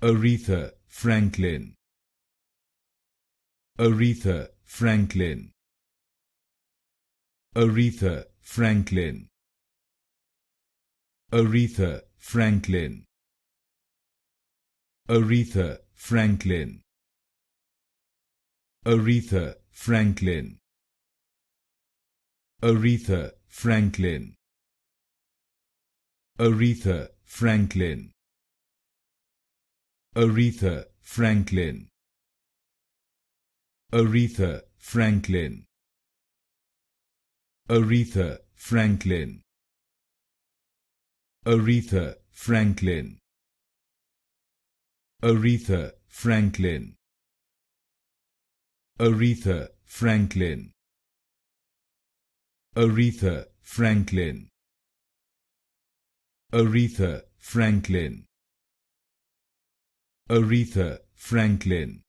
Aretha Franklin. Aretha Franklin. Aretha Franklin. Aretha Franklin. Aretha Franklin. Aretha Franklin. Aretha Franklin. Aretha Franklin. Aretha Franklin. Aretha Franklin. Aretha Franklin. Aretha Franklin. Aretha Franklin. Aretha Franklin. Aretha Franklin. Aretha Franklin. Aretha Franklin.